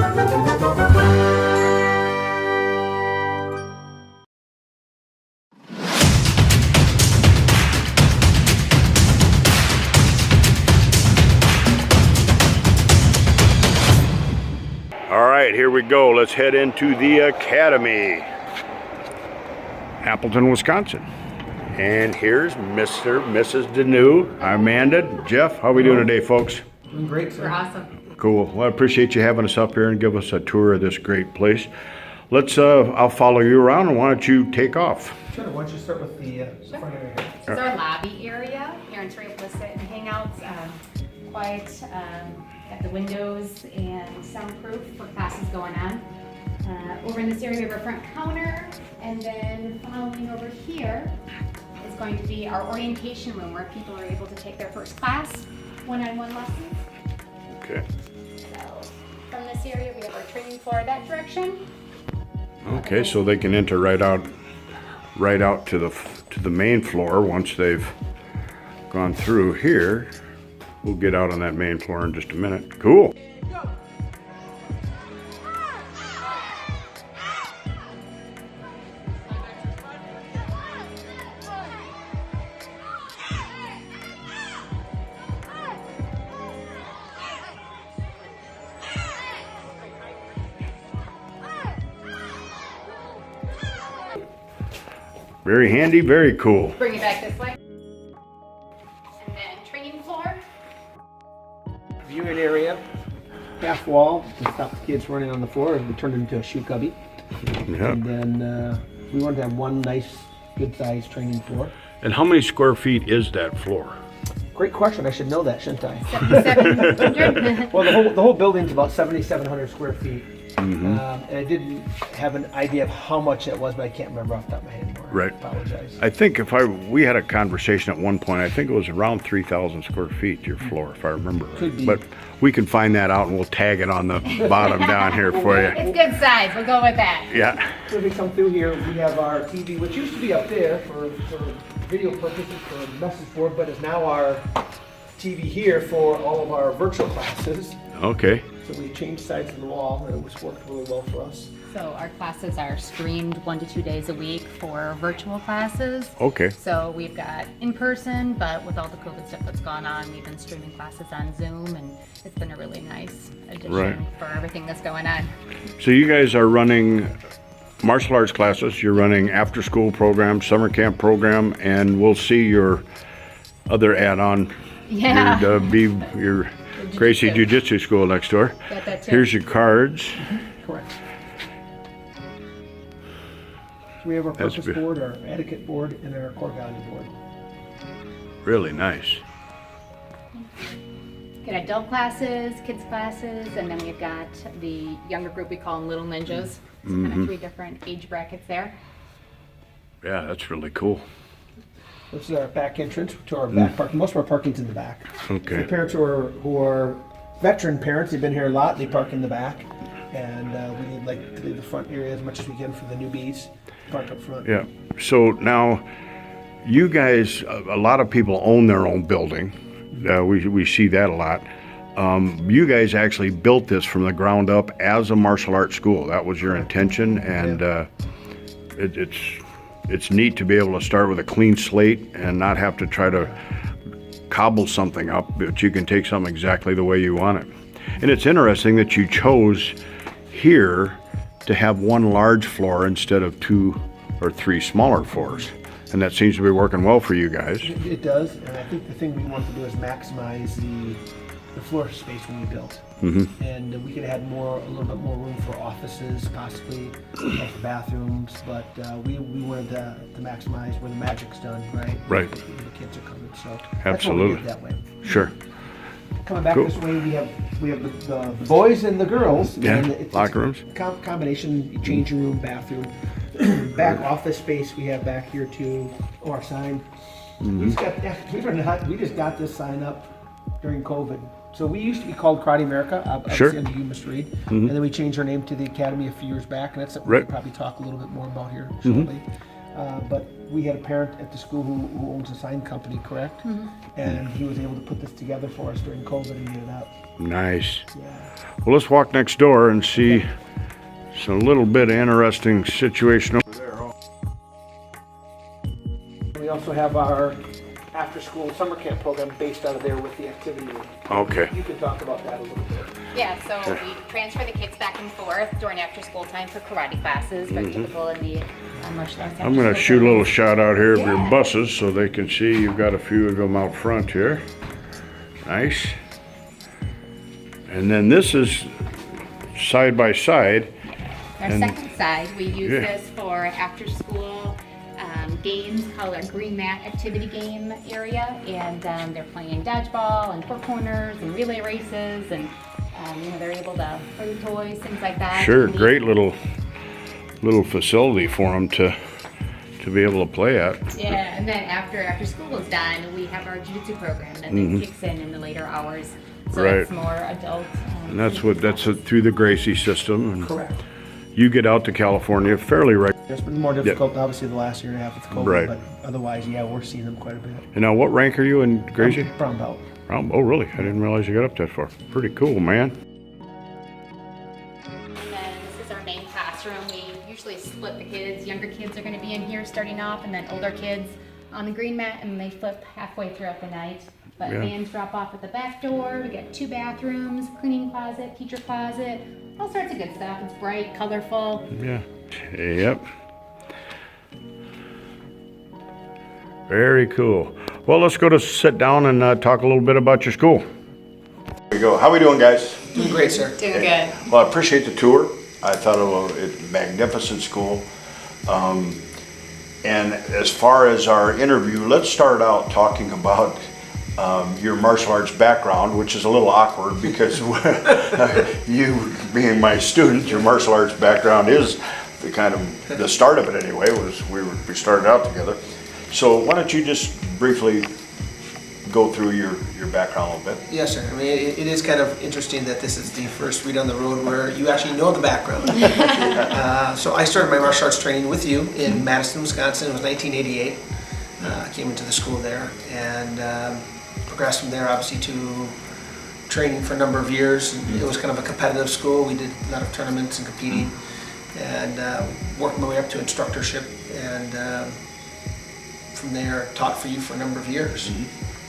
All right, here we go. Let's head into the Academy, Appleton, Wisconsin. And here's Mr. Mrs. Deneau, Amanda, Jeff. How are we doing today, folks? Doing great, sir. We're awesome. Cool. Well, I appreciate you having us up here and give us a tour of this great place. Let's, I'll follow you around, and why don't you take off? Sure, why don't you start with the front area here? This is our lobby area. Parents are able to sit and hang out, quiet, at the windows and soundproof for classes going on. Over in this area we have our front counter, and then following over here is going to be our orientation room where people are able to take their first class, one-on-one lessons. Okay. So from this area we have our training floor that direction. Okay, so they can enter right out to the main floor once they've gone through here. We'll get out on that main floor in just a minute. Cool. Very handy, very cool. Bring it back this way. And then training floor. Viewing area, half wall to stop the kids running on the floor, and we turned it into a shoe cubby. Yeah. And then we wanted to have one nice, good-sized training floor. And how many square feet is that floor? Great question. I should know that, shouldn't I? 7,700. Well, the whole building's about 7,700 square feet. And I didn't have an idea of how much it was, but I can't remember off the top of my head anymore. Right. I apologize. I think we had a conversation at one point, I think it was around 3,000 square feet, your floor, if I remember right. Could be. But we can find that out and we'll tag it on the bottom down here for you. It's good size. We'll go with that. Yeah. So we come through here, we have our TV, which used to be up there for video purposes, for the message board, but is now our TV here for all of our virtual classes. Okay. So we changed sides of the wall, and it's worked really well for us. So our classes are streamed 1 to 2 days a week for virtual classes. Okay. So we've got in person, but with all the COVID stuff that's gone on, we've been streaming classes on Zoom, and it's been a really nice addition for everything that's going on. So you guys are running martial arts classes, you're running after school program, summer camp program, and we'll see your other add-on. Yeah. Your Gracie jiu-jitsu school next door. Got that too. Here's your cards. Correct. So we have our purpose board, our etiquette board, and our core value board. Really nice. Got adult classes, kids classes, and then we've got the younger group, we call them Little Ninjas. So kind of 3 different age brackets there. Yeah, that's really cool. This is our back entrance to our back parking. Most of our parking's in the back. Okay. The parents who are veteran parents, they've been here a lot, they park in the back. And we like to leave the front area as much as we can for the newbies, park up front. Yeah. So now, you guys, a lot of people own their own building. We see that a lot. You guys actually built this from the ground up as a martial arts school. That was your intention, and it's neat to be able to start with a clean slate and not have to try to cobble something up, but you can take something exactly the way you want it. And it's interesting that you chose here to have one large floor instead of 2 or 3 smaller floors. And that seems to be working well for you guys. It does, and I think the thing we want to do is maximize the floor space when we built. And we could have had a little bit more room for offices, possibly for bathrooms, but we wanted to maximize where the magic's done, right? Right. Where the kids are coming, so Absolutely. that's what we did that way. Sure. Coming back Cool. this way, we have the boys and the girls. Yeah, And it's locker rooms. Combination, changing room, bathroom. Back office space we have back here too. Oh, our sign. We just got this sign up during COVID. So we used to be called Karate America, obviously under you, Mr. Reid. And then we changed our name to the Academy a few years back, and that's something we'll probably talk a little bit more about here shortly. But we had a parent at the school who owns a sign company, correct? And he was able to put this together for us during COVID and get it up. Nice. Yeah. Well, let's walk next door and see some little bit of interesting situation over there. We also have our after-school summer camp program based out of there with the activity room. Okay. You can talk about that a little bit. Yeah, so we transfer the kids back and forth during after school time for karate classes, very typical in the martial arts. I'm going to shoot a little shout out here of your Yeah. buses so they can see you've got a few of them out front here. Nice. And then this is side by side. Our And- second side, we use Yeah. this for after-school games called our green mat activity game area, and they're playing dodgeball and four corners and relay races, and they're able to play toys, things like that. Sure, And we- great little facility for them to be able to play at. Yeah, and then after school is done, we have our jiu-jitsu program that then kicks in the later hours, so Right. it's more adult. And that's through the Gracie system. And Correct. you get out to California fairly right. It's been more difficult, obviously, the last year and a half with COVID, Right. but otherwise, yeah, we're seeing them quite a bit. And now, what rank are you in Gracie? Brown belt. Oh, really? I didn't realize you got up that far. Pretty cool, man. And then this is our main classroom. We usually split the kids. Younger kids are going to be in here starting off, and then older kids on the green mat, and they flip halfway throughout the night. But Yeah. vans drop off at the back door. We got 2 bathrooms, cleaning closet, teacher closet, all sorts of good stuff. It's bright, colorful. Yeah. Yep. Very cool. Well, let's go to sit down and talk a little bit about your school. There we go. How we doing, guys? Doing great, sir. Doing good. Well, I appreciate the tour. I thought it was a magnificent school. And as far as our interview, let's start out talking about your martial arts background, which is a little awkward because you being my student, your martial arts background is the kind of the start of it anyway. We started out together. So why don't you just briefly go through your background a little bit? Yes, sir. I mean, it is kind of interesting that this is the first Reid on the Road where you actually know the background. So I started my martial arts training with you in Madison, Wisconsin. It was 1988. I came into the school there and progressed from there, obviously, to training for a number of years. It was kind of a competitive school. We did a lot of tournaments and competing, and worked my way up to instructorship, and from there taught for you for a number of years.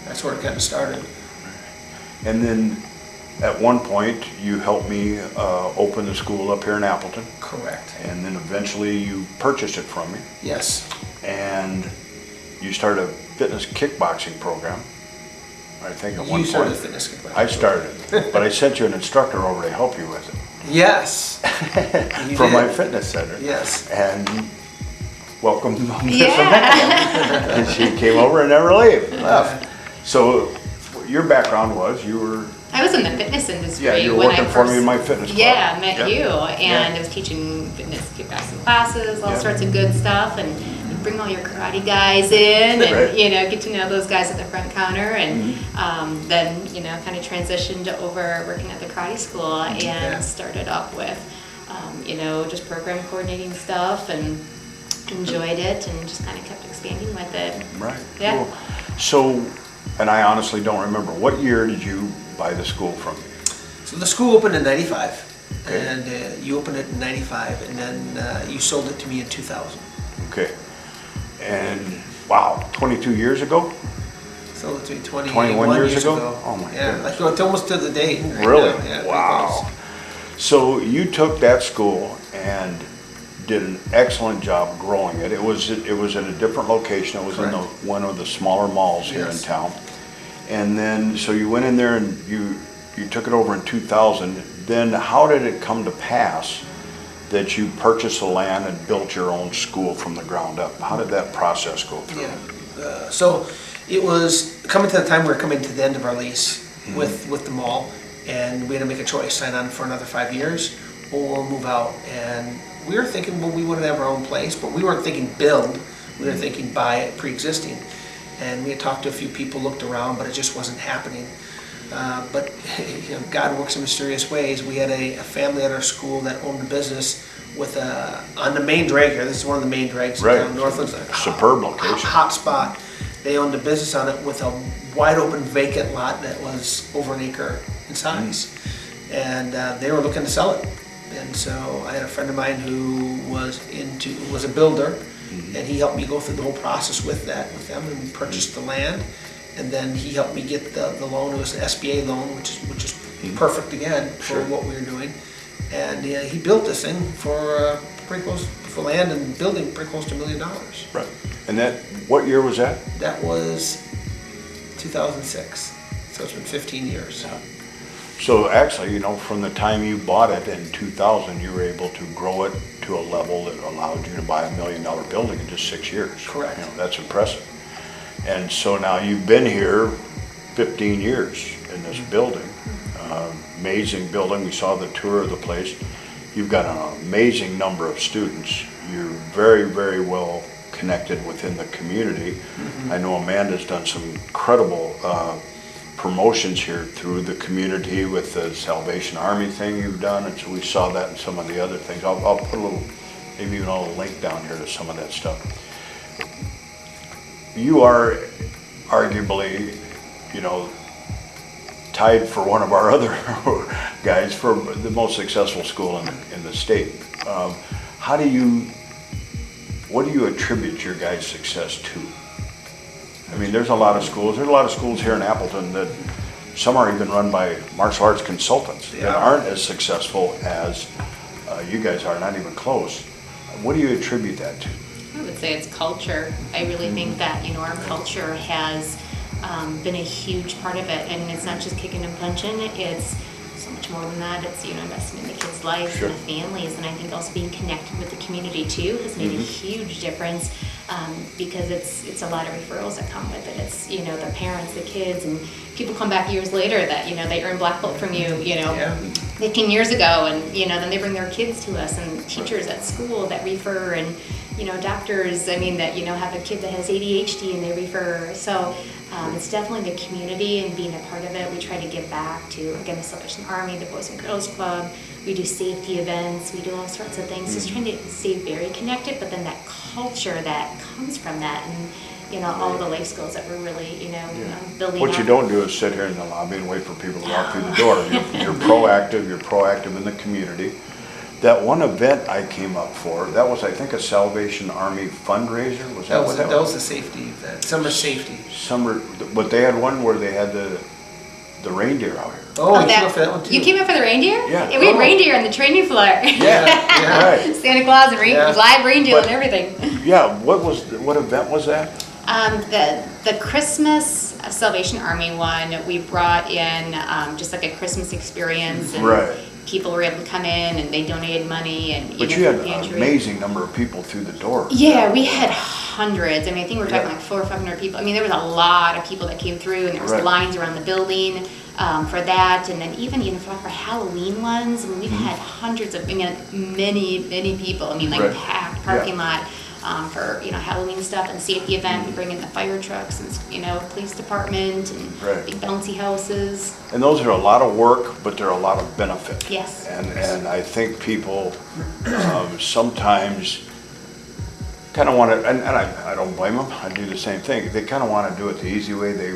That's where it kind of started. And then at one point you helped me open the school up here in Appleton, Correct. and then eventually you purchased it from me, Yes. and you started a fitness kickboxing program. I think at one You started point. the fitness kickboxing. I started, but I sent you an instructor over to help you with it Yes. You from my did. fitness center. Yes. And welcome to Yeah. And she came over and never left. So your background was you were I was in the fitness industry. Yeah, you were when working I for first, me in my fitness club. Yeah, I met Yeah. you, and Yeah. I was teaching fitness kickboxing classes, all Yeah. sorts of good stuff, and you bring all your karate guys in, and Right. get to know those guys at the front counter, and then kind of transitioned over working at the karate school, and Yeah. started up with just program coordinating stuff, and enjoyed it, and just kind of kept expanding with it. right. Yeah. Cool. So, and I honestly don't remember, what year did you buy the school from me? So the school opened in '95, Okay. and you opened it in '95, and then you sold it to me in 2000. Okay. And wow, 22 years ago? Sold it to me 21 years ago? Oh my Yeah, goodness. like it's almost to the date. Right Really? now. Yeah, pretty Wow. close. So you took that school and did an excellent job growing it. It was in a different location. It was in Correct. one of the smaller malls here in Yes. town. And then, so you went in there and you took it over in 2000. Then how did it come to pass that you purchased the land and built your own school from the ground up? How did that process go through? Yeah. So it was coming to the time we were coming to the end of our lease with the mall, and we had to make a choice: sign on for another 5 years or move out. And we were thinking, well, we wanted to have our own place, but we weren't thinking build. We were thinking buy it pre-existing. And we had talked to a few people, looked around, but it just wasn't happening. But God works in mysterious ways. We had a family at our school that owned a business with on the main drag here. This is one of the main drags in Right. town. Northland's a Superb location. hot spot. They owned a business on it with a wide open vacant lot that was over an acre in size. And they were looking to sell it. And so I had a friend of mine who was a builder, and he helped me go through the whole process with them, and we purchased the land. And then he helped me get the loan. It was an SBA loan, which is perfect again for what we were doing. And he built this thing for pretty close for land and building pretty close to $1 million. Right. And what year was that? That was 2006. So it's been 15 years. So actually, from the time you bought it in 2000, you were able to grow it to a level that allowed you to buy $1 million building in just 6 years. Correct. That's impressive. And so now you've been here 15 years in this building. Amazing building. We saw the tour of the place. You've got an amazing number of students. You're very, very well connected within the community. I know Amanda's done some incredible promotions here through the community with the Salvation Army thing you've done, and so we saw that in some of the other things. I'll put maybe even a little link down here to some of that stuff. You are arguably, tied for one of our other guys for the most successful school in the state. What do you attribute your guys' success to? I mean, there's a lot of schools. There's a lot of schools here in Appleton that some are even run by martial arts consultants that aren't as successful as you guys are, not even close. What do you attribute that to? I would say it's culture. I really think that, our culture has been a huge part of it. And it's not just kicking and punching. It's so much more than that. It's, investing in the kids' lives Sure. and the families. And I think also being connected with the community too has made a huge difference because it's a lot of referrals that come with it. It's, the parents, the kids, and people come back years later that, they earn black belt from you, 15 years ago. And, then they bring their kids to us, and teachers at school that refer, and, doctors, that, have a kid that has ADHD and they refer. So it's definitely the community and being a part of it. We try to give back to, again, the Salvation Army, the Boys and Girls Club. We do safety events. We do all sorts of things. Just trying to stay very connected, but then that culture that comes from that, and all the life skills that we're really, building What up. you don't do is sit here in the lobby and wait for people to walk through the door. You're proactive. You're proactive in the community. That one event I came up for, that was, I think, a Salvation Army fundraiser. Was that what that That was a safety event, summer safety. But they had one where they had the reindeer out here. Oh, you came up for that one too? You came up for the reindeer? Yeah. We had reindeer on the training floor. Yeah, right. Santa Claus and live reindeer But- and everything. Yeah, what event was that? The Christmas Salvation Army one, we brought in just like a Christmas experience, and Right. people were able to come in and they donated money, and But you had for an pantry. amazing number of people through the door. Yeah, we had hundreds. I think we're talking Yeah. like 400 or 500 people. There was a lot of people that came through, and there was Right. lines around the building for that. And then even for Halloween ones, we've had hundreds of, many people. Right. Packed parking lot for Halloween stuff and safety event. We bring in the fire trucks and police department and Right. big bouncy houses. And those are a lot of work, but they're a lot of benefit. Yes. And I think people sometimes kind of want to, and I don't blame them, I do the same thing. They kind of want to do it the easy way. They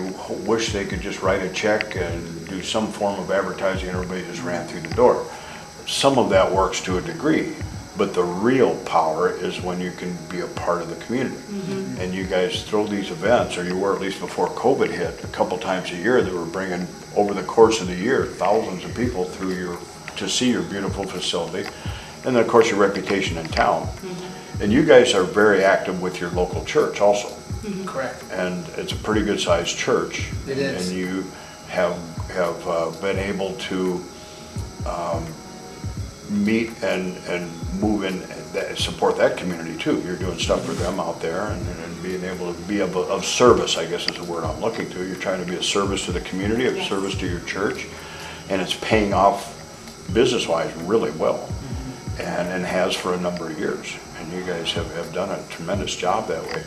wish they could just write a check and do some form of advertising and everybody just ran through the door. Some of that works to a degree, but the real power is when you can be a part of the community. And you guys throw these events, or you were at least before COVID hit, a couple times a year. They were bringing, over the course of the year, thousands of people through to see your beautiful facility. And then, of course, your reputation in town. And you guys are very active with your local church also. Correct. And it's a pretty good sized church. It is. And you have been able to meet and move in, support that community too. You're doing stuff for them out there, and being able to be of service, I guess is the word I'm looking to. You're trying to be a service to the community, a Yes. service to your church, and it's paying off business-wise really well, and has for a number of years. And you guys have done a tremendous job that way.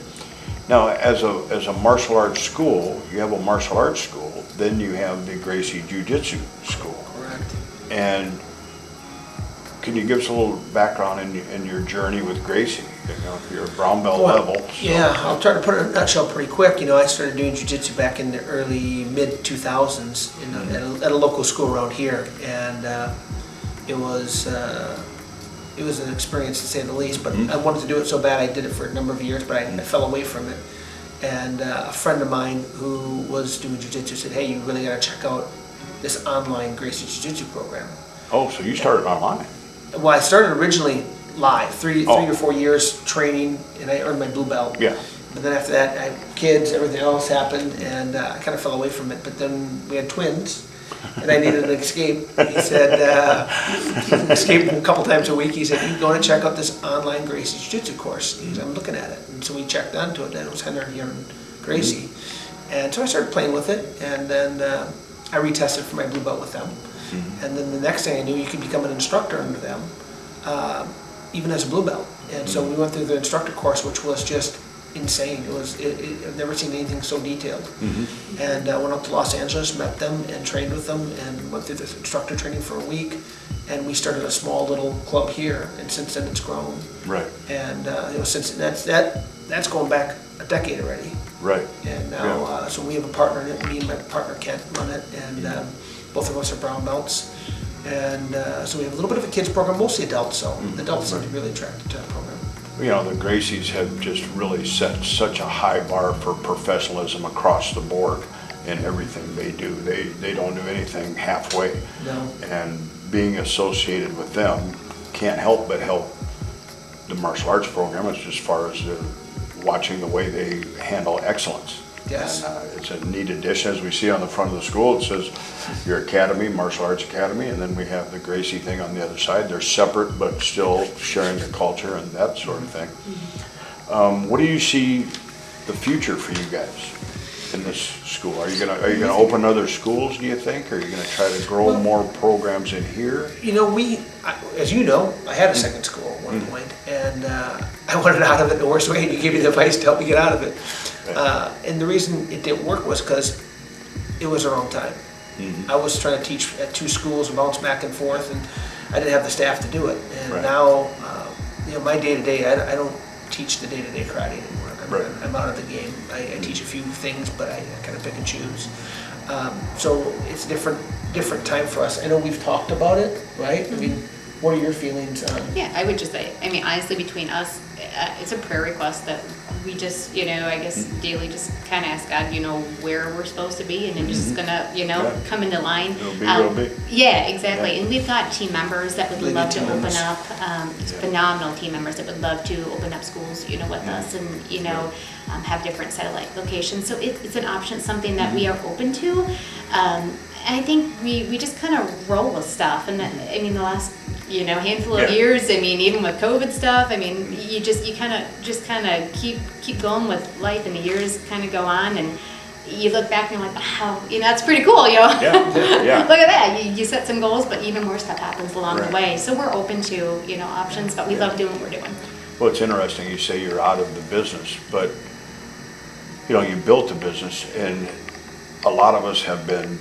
Now, as a martial arts school, you have a martial arts school, then you have the Gracie Jiu-Jitsu school. Correct. And can you give us a little background in your journey with Gracie? You know, you're a brown belt level. So. Yeah, I'll try to put it in a nutshell pretty quick. You know, I started doing jiu-jitsu back in the early mid-2000s at a local school around here, and it was an experience to say the least. But I wanted to do it so bad, I did it for a number of years, but I fell away from it. And a friend of mine who was doing jiu-jitsu said, "Hey, you really got to check out this online Gracie Jiu-Jitsu program." Oh, so you started online? Well, I started originally live, three or 4 years training, and I earned my blue belt. Yeah. But then after that, I had kids, everything else happened, and I kind of fell away from it. But then we had twins, and I needed an escape. He said, escape a couple times a week. He said, "You go and check out this online Gracie Jiu-Jitsu course." He said, "I'm looking at it." And so we checked onto it, and it was Henry here in Gracie. And so I started playing with it, and then I retested for my blue belt with them. And then the next thing I knew, you could become an instructor under them, even as a blue belt. And so we went through the instructor course, which was just insane. I've never seen anything so detailed. And I went up to Los Angeles, met them, and trained with them, and went through this instructor training for a week. And we started a small little club here, and since then it's grown. Right. And since that's going back a decade already. Right. And now, so we have a partner in it. Me and my partner Kent run it, and both of us are brown belts. And so we have a little bit of a kids program, mostly adults. So the adults seem to be really attracted to that program. You know, the Gracies have just really set such a high bar for professionalism across the board in everything they do. They don't do anything halfway. No. And being associated with them can't help but help the martial arts program as far as watching the way they handle excellence. Yes. And it's a neat addition. As we see on the front of the school, it says your academy, Martial Arts Academy, and then we have the Gracie thing on the other side. They're separate, but still sharing the culture and that sort of thing. What do you see the future for you guys in this school? Are you gonna open other schools, do you think? Or are you gonna try to grow more programs in here? You know, as you know, I had a second school at one point, and I wanted out of it the worst way, and you gave me the advice to help me get out of it. And the reason it didn't work was because it was the wrong time. I was trying to teach at two schools and bounce back and forth, and I didn't have the staff to do it. And now, my day-to-day, I don't teach the day-to-day karate anymore. I'm out of the game. I teach a few things, but I kind of pick and choose. So it's different time for us. I know we've talked about it, right? I mean, what are your feelings on? Yeah, I would just say, honestly, between us, it's a prayer request that we just, I guess daily just kind of ask God, where we're supposed to be, and then just gonna, come into line. It'll be. Yeah, exactly. And we've got team members that would Really love to team open members. up, phenomenal team members that would love to open up schools, with us, and have different satellite locations. So it's an option, something that we are open to. And I think we just kind of roll with stuff, and the last handful of years, even with COVID stuff, you kind of keep going with life, and the years kind of go on, and you look back and you're like, wow, that's pretty cool, Yeah. Look at that, you set some goals, but even more stuff happens along the way. So we're open to options, but we love doing what we're doing. Well, it's interesting you say you're out of the business, but you built the business, and a lot of us have been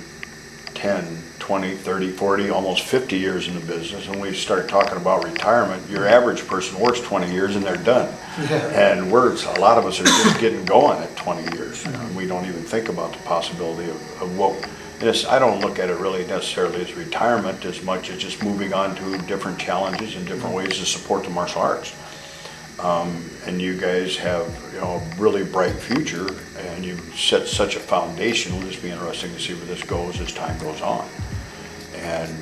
10, 20, 30, 40, almost 50 years in the business. And we start talking about retirement, your average person works 20 years and they're done. And a lot of us are just getting going at 20 years. And we don't even think about the possibility of what, I don't look at it really necessarily as retirement as much as just moving on to different challenges and different ways to support the martial arts. And you guys have a really bright future, and you've set such a foundation. It'll just be interesting to see where this goes as time goes on. And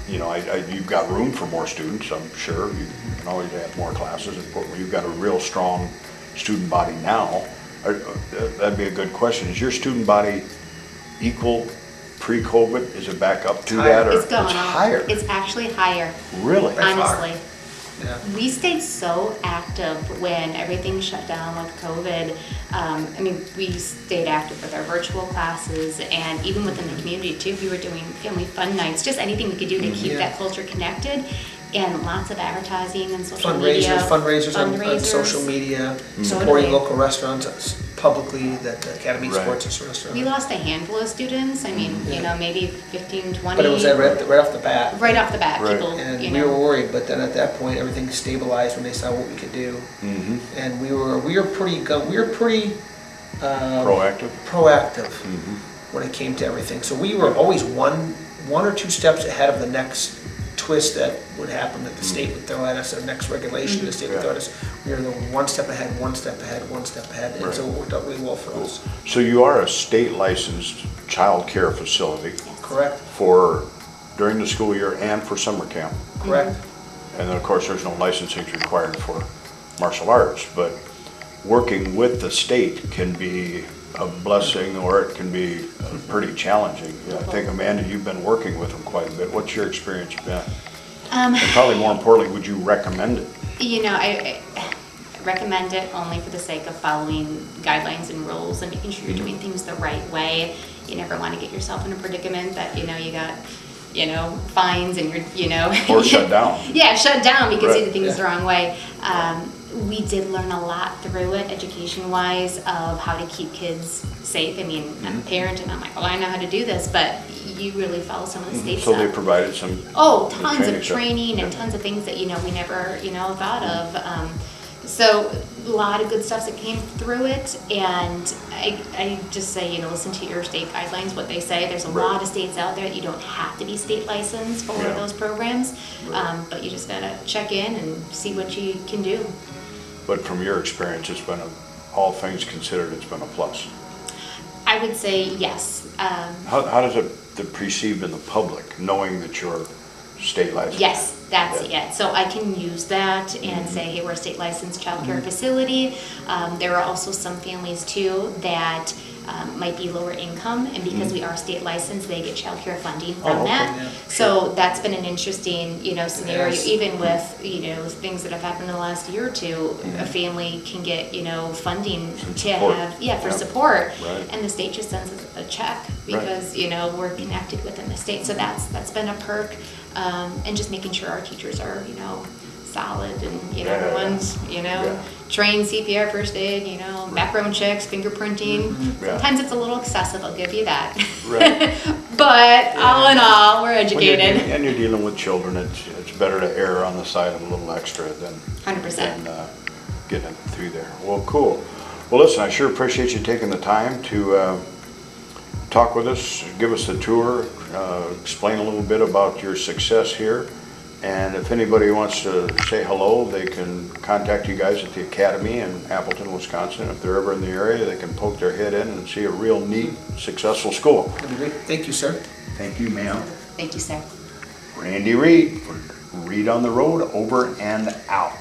you've got room for more students, I'm sure. You can always add more classes. You've got a real strong student body now. That'd be a good question. Is your student body equal pre-COVID? Is it back up to that, or it's going higher? It's actually higher. Really? Honestly. Yeah. We stayed so active when everything shut down with COVID. We stayed active with our virtual classes, and even within the community too. We were doing family fun nights, just anything we could do to keep that culture connected, and lots of advertising and social media. Fundraisers on social media, supporting local restaurants, publicly that the Academy Right. Sports and sort of We lost a handful of students. I mean, you know, maybe 15, 20. But it was right off the bat. Right off the bat, Right. people, And you we were know. worried, but then at that point, everything stabilized when they saw what we could do. Mm-hmm. And we were pretty Proactive. proactive Mm-hmm. when it came to everything. So we were always one or two steps ahead of the next twist that would happen that the state would throw at us, or next regulation the state would throw at us. We were the one step ahead, and Right. so it worked out really well for us. So you are a state licensed child care facility Correct, for during the school year and for summer camp. correct. And then, of course, there's no licensing required for martial arts, but working with the state can be a blessing or it can be pretty challenging. I think, Amanda, you've been working with them quite a bit. What's your experience been? And probably more importantly, would you recommend it? You know, I recommend it only for the sake of following guidelines and rules and making sure you're doing things the right way. You never want to get yourself in a predicament that, you know, you got, you know, fines and you're, you know. Or shut down. Yeah, shut down because Right. you did things Yeah. the wrong way. We did learn a lot through it, education-wise, of how to keep kids safe. I mean, I'm a parent and I'm like, oh, I know how to do this, but you really follow some of the state So stuff. they provided some. Oh, tons training of stuff. training and tons of things that, you know, we never, you know, thought of. So a lot of good stuff that came through it, and I just say, you know, listen to your state guidelines, what they say. There's a Right. lot of states out there that you don't have to be state licensed for Yeah. those programs, but you just gotta check in and see what you can do. But from your experience, it's been, all things considered, it's been a plus. I would say yes. How does it perceived in the public, knowing that you're state licensed? Yes, that's Yeah. it. So I can use that and say, hey, we're a state licensed childcare facility. There are also some families too that might be lower income, and because we are state licensed, they get childcare funding from Oh, okay, that. yeah, So that's been an interesting, you know, scenario. Yes. Even with, you know, things that have happened in the last year or two, a family can get, you know, funding Some to support. have, for Yeah. support, Right. and the state just sends us a check because you know we're connected within the state. So that's been a perk, and just making sure our teachers are, you know, solid and, you know, Yeah, yeah, yeah. everyone's, you know, Yeah. trained CPR, first aid, you know, background checks, fingerprinting. Yeah. Sometimes it's a little excessive, I'll give you that. Right. But all in all, we're When you're educated. and you're dealing with children, it's better to err on the side of a little extra than 100%. getting it through there. Well, cool. Well, listen, I sure appreciate you taking the time to talk with us, give us a tour, explain a little bit about your success here. And if anybody wants to say hello, they can contact you guys at the Academy in Appleton, Wisconsin. If they're ever in the area, they can poke their head in and see a real neat, successful school. That'd be great. Thank you, sir. Thank you, ma'am. Thank you, sir. Randy Reid, Reid on the Road, over and out.